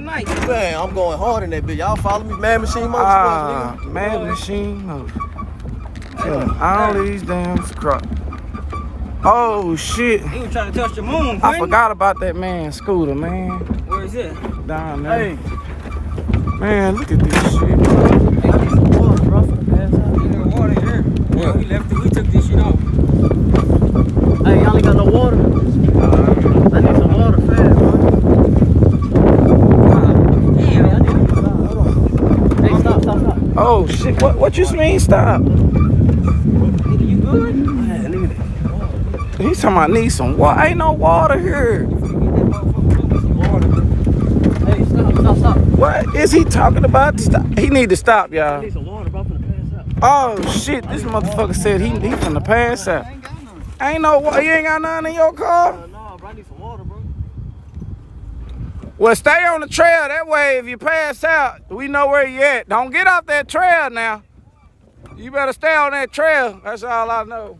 Nice. Man, I'm going hard in that bitch. Y'all follow me, Mad Machine Motorsports, nigga. Mad Machine Motorsports. All these damn crap. Oh shit. He was trying to touch the moon, I forgot about that man's scooter, man. Where is it? Down there. Hey. Man, look at this shit. Hey, I need some water, bro, for the pass out. Ain't no water in here. Yeah, we left it. We took this shit off. Hey, y'all ain't got no water? I need some water fast, bro. Damn, I need to Hold on. Hey, stop. Oh shit, what you mean stop? Nigga, you good? Man, look at that. He's talking about need some water. Ain't no water here. Hey, stop. What is he talking about? Stop. He need to stop, I y'all. need some water, bro, for the pass out. Oh shit, this motherfucker said he finna pass out. Ain't no water. You ain't got nothing in your car? No, bro, I need some water, bro. Well, stay on the trail. That way, if you pass out, we know where you at. Don't get off that trail now. You better stay on that trail. That's all I know.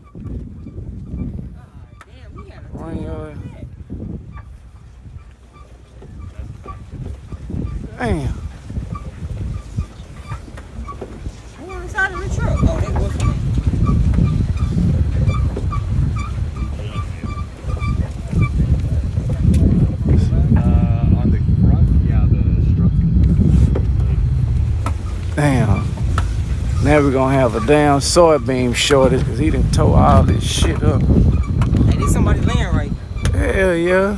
Damn. Who on the side of the truck? Oh, they was. On the front, yeah, the structure. Damn. Now we're gonna have a damn soybean shortage because he done tore all this shit up. Hey, there's somebody laying right. Hell yeah.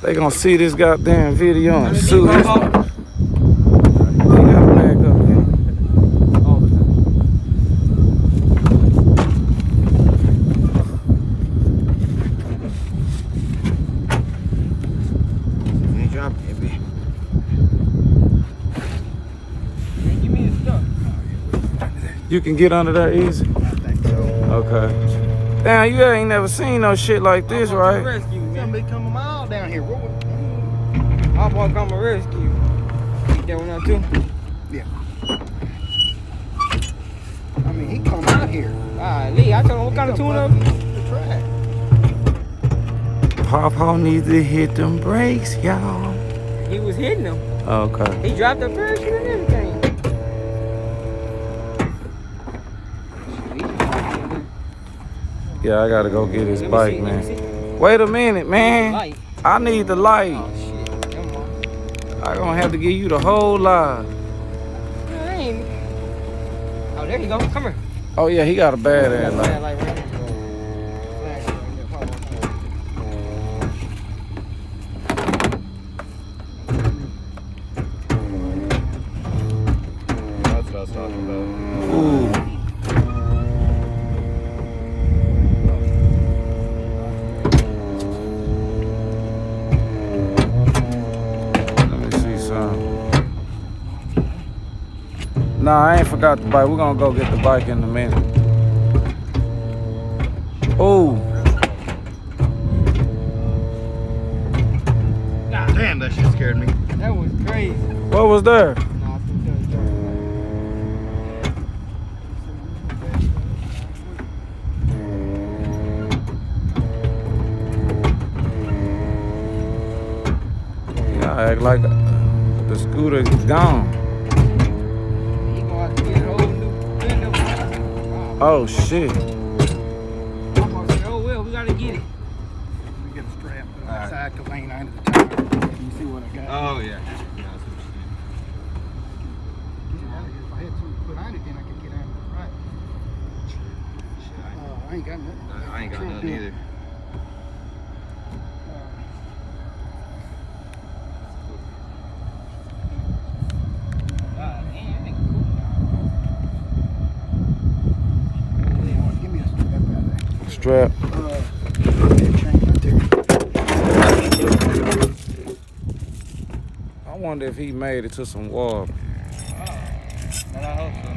They gonna see this goddamn video and sue this one. They gotta back up here. All the time. Ain't dropping it, bitch. Hey, give me the stuff. You can get under there easy? I think so. Okay. Damn, you ain't never seen no shit like this, I'm right? rescue, man. Somebody come a mile down here. What would... I'm gonna come and rescue. You doing that too? Yeah. I mean, he come out here. Lee, I told him what kind of tune up? The track. Pawpaw needs to hit them brakes, y'all. He was hitting them. Okay. He dropped the parachute and everything. Yeah, I gotta go get his Let me bike, see, let me man. Wait a minute, man. Light. I need the light. Oh shit. Come on. I gonna have to give you the whole line. I ain't- Oh, there you go. Come here. Oh yeah, he got a bad ass That light. light right there. Flash right there. Follow. That's what I was talking about. Ooh. Let me see some. Nah, I ain't forgot the bike. We're gonna go get the bike in a minute. Ooh. Damn, that shit scared me. That was crazy. What was there? Nah, I think that was crazy. Yeah, act like the scooter is gone. He gonna have to get a whole new fender. Wow. Oh shit. I'm gonna say, oh well, we gotta get it. We get a strap on the Alright. side because I ain't under the tire. You see what I got? Oh, yeah. Yeah, that's what you're If I had to put on it, then I could get on the right. I ain't got nothing. saying. I ain't got nothing either. God damn, that nigga cool. Give me a strap out there. Strap. I wonder if he made it to some water. But I hope so.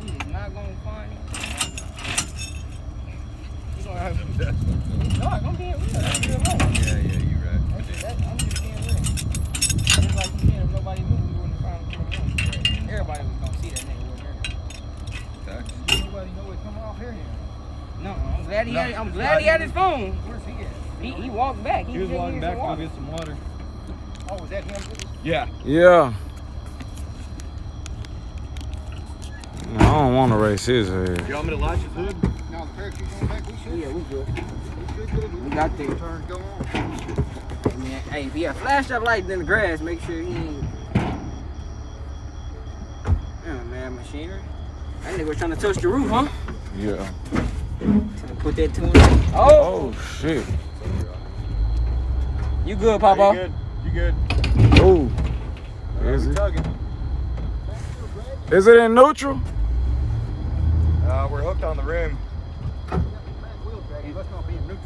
He is not gonna find it. He gonna have to. No, I'm gonna be real. That's real life. Yeah, you're right. I'm just being real. Just like you said, if nobody knew, we wouldn't have found him. Everybody was gonna see that nigga over there. Facts. Nobody know it coming off here yet. No, I'm glad he had his phone. Where's he at? He walked back. He was walking back to go water. get some water. Oh, was that him? Yeah. Yeah. I don't want to race his head. You want me to latch his hood? Now the parachute going back, we should. Yeah, we good. We got the turn go on. Hey, man, hey, if he got flashed up lights in the grass, make sure he ain't. Yeah, man, machinery. That nigga was trying to touch the roof, huh? Yeah. Trying to put that to him. Oh, shit. You good, Papa? You good? You good? Oh. Is We it? tugging. Is it in neutral? We're hooked on the rim. Back wheel drag, let's not be in neutral.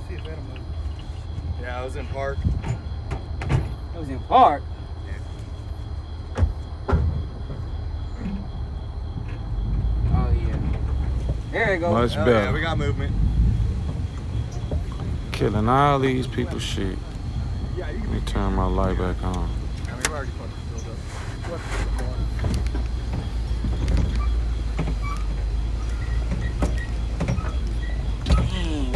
See if that'll move. Yeah, I was in park. It was in park. Oh, yeah. There you go. Much Oh, better. yeah, we got movement. Killing all these people's shit. Let me turn my light back on. I mean, we already fucking filled up.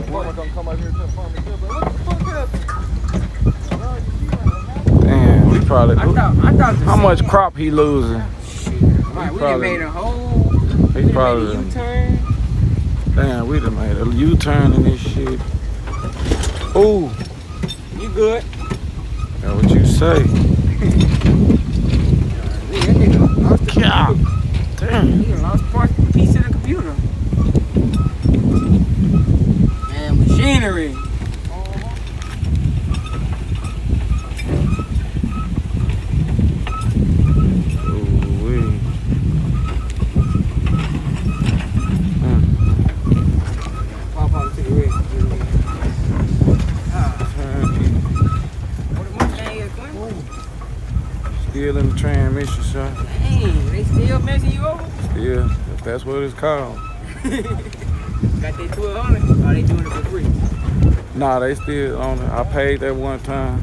Farmer gonna come out here to the farmer too, but what the fuck up? Damn, we probably. I thought the How much same- crop he losing? Shit. Right, we done probably- made a whole. He We done probably. made a U-turn. Damn, we done made a U-turn in this shit. Ooh, You good? that's what you say. Nigga, that nigga lost the God damn. He done lost piece of the computer. Man, machinery. Ooh-wee. Pop out to the rig. What the Mustang is doing? Still in the transmission, sir. Dang, they still messing you over? Still, that's what it's called. Got that 1200? Or they doing it for free? Nah, they still on it. I paid that one time.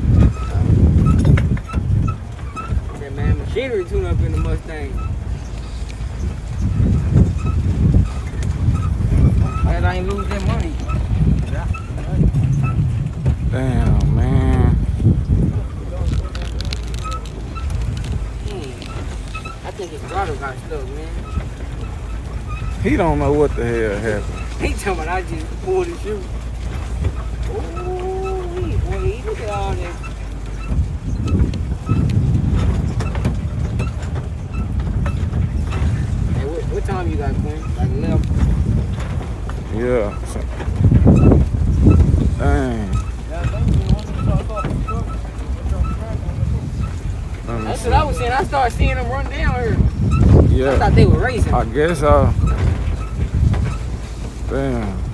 That man, machinery tune up in the Mustang. Glad I ain't lose that money. Damn, man. I think his throttle got stuck, man. He don't know what the hell happened. He talking about I just pulled his shoe. Ooh, boy, look at all that. Hey, what time you got, Quinn? Like 11? Yeah. Dang. Let me That's see. what I was saying. I started seeing them run down here. I Yeah. thought they were racing. I guess. Damn.